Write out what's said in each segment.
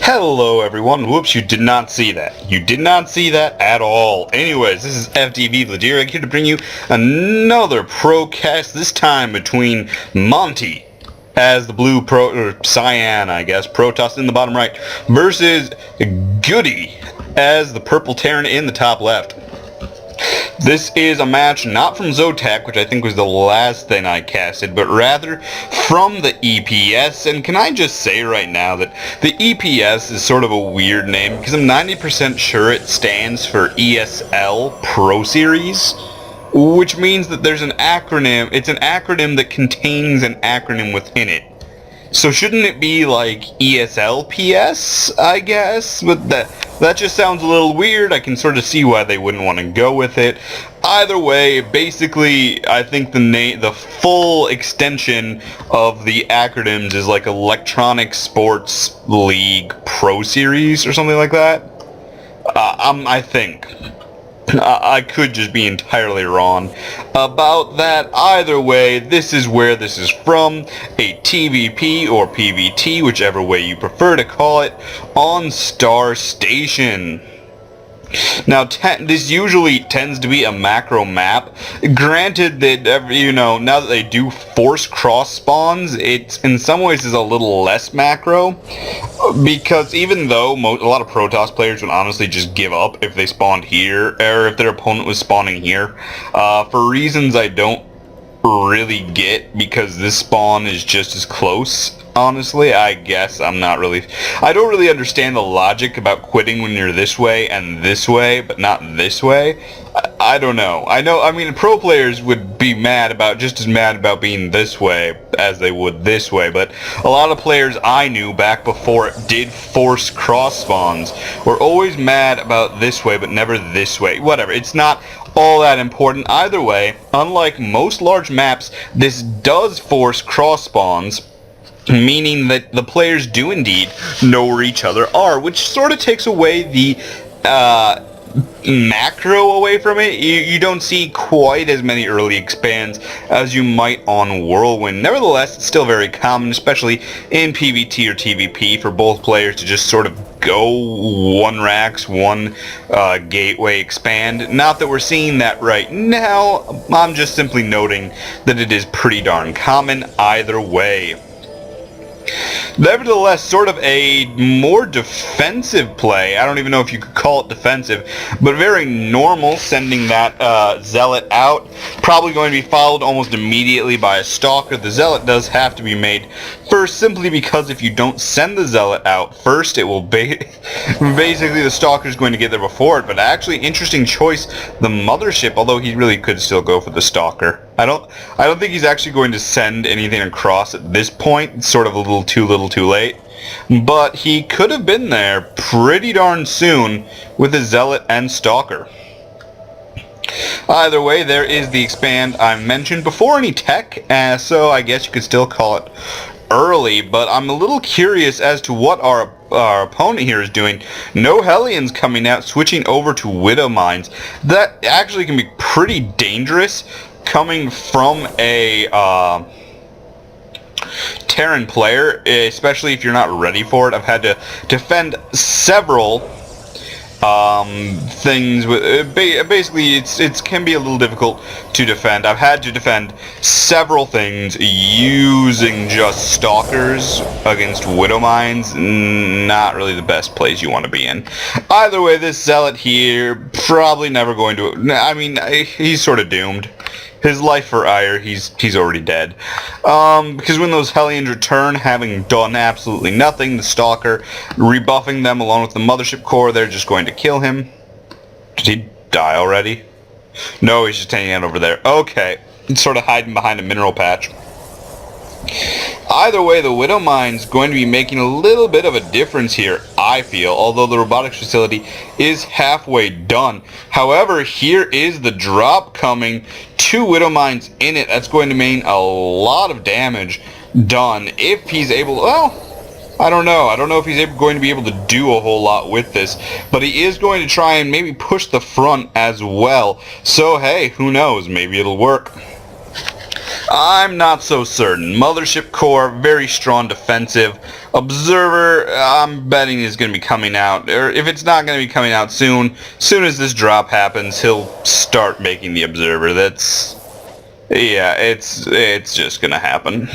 Hello everyone. Whoops, you did not see that. You did not see that at all. Anyways, this is FTV vladerag here to bring you another procast, this time between Monty as the blue or cyan, I guess, Protoss in the bottom right, versus Goody as the purple Terran in the top left. This is a match not from Zotac, which I think was the last thing I casted, but rather from the EPS. And can I just say right now that the EPS is sort of a weird name, because I'm 90% sure it stands for ESL Pro Series, which means that there's an acronym. It's an acronym that contains an acronym within it. So shouldn't it be like ESLPS, I guess? But that just sounds a little weird. I can sort of see why they wouldn't want to go with it. Either way, basically, I think the full extension of the acronyms is like Electronic Sports League Pro Series or something like that. I think. I could just be entirely wrong about that. Either way, this is where this is from, a TVP or PvT, whichever way you prefer to call it, on Star Station. Now, this usually tends to be a macro map. Granted that, you know, now that they do force cross spawns, it's in some ways is a little less macro, because even though a lot of Protoss players would honestly just give up if they spawned here, or if their opponent was spawning here, for reasons I don't really get, because this spawn is just as close. Honestly, I guess I don't really understand the logic about quitting when you're this way and this way, but not this way. I don't know. I mean, pro players would be just as mad about being this way as they would this way, but a lot of players I knew back before it did force cross spawns were always mad about this way, but never this way. Whatever, it's not all that important. Either way, unlike most large maps, this does force cross spawns, meaning that the players do indeed know where each other are, which sort of takes away the macro away from it. You don't see quite as many early expands as you might on Whirlwind. Nevertheless, it's still very common, especially in PvT or TVP, for both players to just sort of go one racks, one gateway expand. Not that we're seeing that right now, I'm just simply noting that it is pretty darn common either way. Nevertheless, sort of a more defensive play. I don't even know if you could call it defensive, but very normal, sending that Zealot out. Probably going to be followed almost immediately by a Stalker. The Zealot does have to be made first, simply because if you don't send the Zealot out first, it will basically the Stalker is going to get there before it. But actually, interesting choice, the Mothership, although he really could still go for the Stalker. I don't think he's actually going to send anything across at this point. It's sort of a little too late. But he could have been there pretty darn soon with his Zealot and Stalker. Either way, there is the expand I mentioned before any tech, so I guess you could still call it early, but I'm a little curious as to what our opponent here is doing. No Hellions coming out, switching over to Widow Mines. That actually can be pretty dangerous coming from a Terran player, especially if you're not ready for it. I've had to defend several things with basically it can be a little difficult to defend. I've had to defend several things using just Stalkers against Widow Mines. Not really the best place you want to be in. Either way, this Zealot here probably never going to, I mean, he's sort of doomed. His life for ire, he's already dead. Because when those Hellions return, having done absolutely nothing, the Stalker rebuffing them along with the Mothership core, they're just going to kill him. Did he die already? No, he's just hanging out over there. Okay, he's sort of hiding behind a mineral patch. Either way, the Widow Mine's going to be making a little bit of a difference here, I feel, although the robotics facility is halfway done. However, here is the drop coming, 2 Widow Mines in it. That's going to mean a lot of damage done if he's able, well, I don't know. I don't know if he's going to be able to do a whole lot with this, but he is going to try and maybe push the front as well. So, hey, who knows? Maybe it'll work. I'm not so certain. Mothership core, very strong defensive. Observer, I'm betting is going to be coming out. Or if it's not going to be coming out soon as this drop happens, he'll start making the observer. Yeah, it's just gonna happen.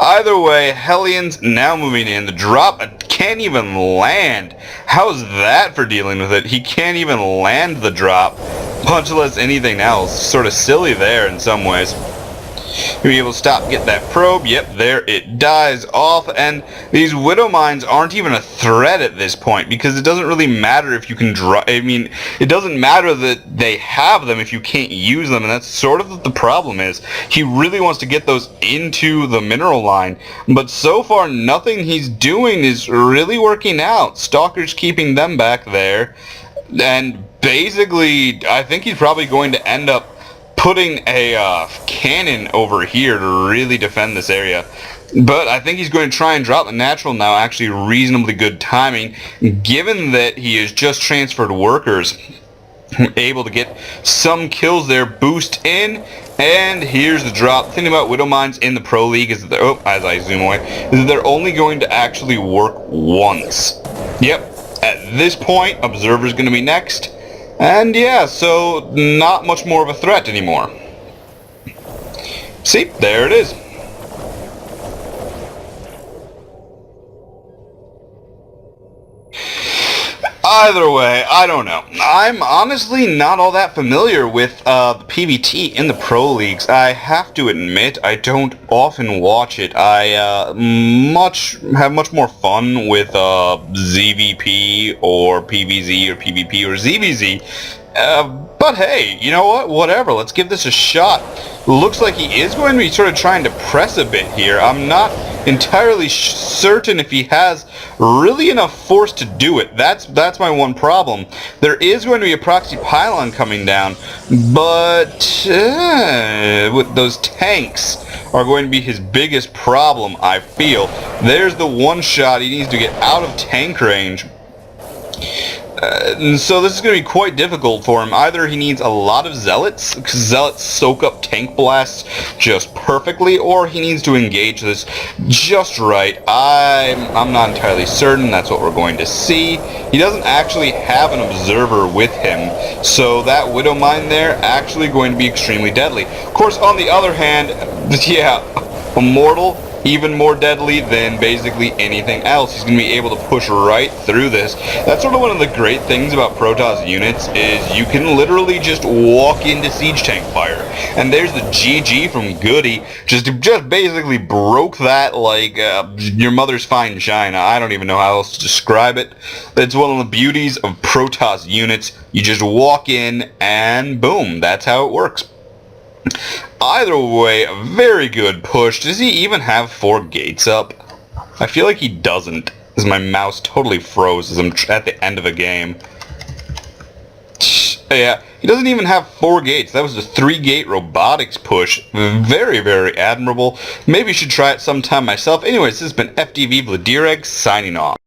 Either way, Hellions now moving in. The drop can't even land. How's that for dealing with it? He can't even land the drop, much less anything else. Sort of silly there in some ways. You'll be able to stop, get that probe. Yep, there it dies off, and these Widow Mines aren't even a threat at this point, because it doesn't really matter if you can it doesn't matter that they have them if you can't use them, and that's sort of what the problem is. He really wants to get those into the mineral line, but so far nothing he's doing is really working out. Stalker's keeping them back there, and basically I think he's probably going to end up putting a cannon over here to really defend this area. But I think he's going to try and drop the natural now. Actually reasonably good timing, given that he has just transferred workers. Able to get some kills there, boost in, and here's the drop. The thing about Widow Mines in the Pro League is that as I zoom away, is that they're only going to actually work once. Yep, at this point, Observer's going to be next. And yeah, so not much more of a threat anymore. See, there it is. Either way, I don't know. I'm honestly not all that familiar with the PvT in the Pro Leagues. I have to admit, I don't often watch it. I have much more fun with ZVP or PvZ or PvP or ZVZ. But hey, you know what? Whatever. Let's give this a shot. Looks like he is going to be sort of trying to press a bit here. I'm not entirely certain if he has really enough force to do it. That's my one problem. There is going to be a proxy pylon coming down, but with those tanks are going to be his biggest problem, I feel. There's the one shot. He needs to get out of tank range. So this is going to be quite difficult for him. Either he needs a lot of Zealots, because Zealots soak up tank blasts just perfectly, or he needs to engage this just right. I'm not entirely certain. That's what we're going to see. He doesn't actually have an observer with him, so that Widow Mine there actually going to be extremely deadly. Of course, on the other hand, yeah, Immortal, even more deadly than basically anything else. He's going to be able to push right through this. That's sort of one of the great things about Protoss units, is you can literally just walk into siege tank fire. And there's the GG from Goody, just basically broke that like your mother's fine china. I don't even know how else to describe it. It's one of the beauties of Protoss units. You just walk in and boom, that's how it works. Either way, a very good push. Does he even have 4 gates up? I feel like he doesn't, as my mouse totally froze as I'm at the end of a game. Yeah, he doesn't even have 4 gates. That was a 3-gate robotics push. Very, very admirable. Maybe I should try it sometime myself. Anyways, this has been FTV vladerag signing off.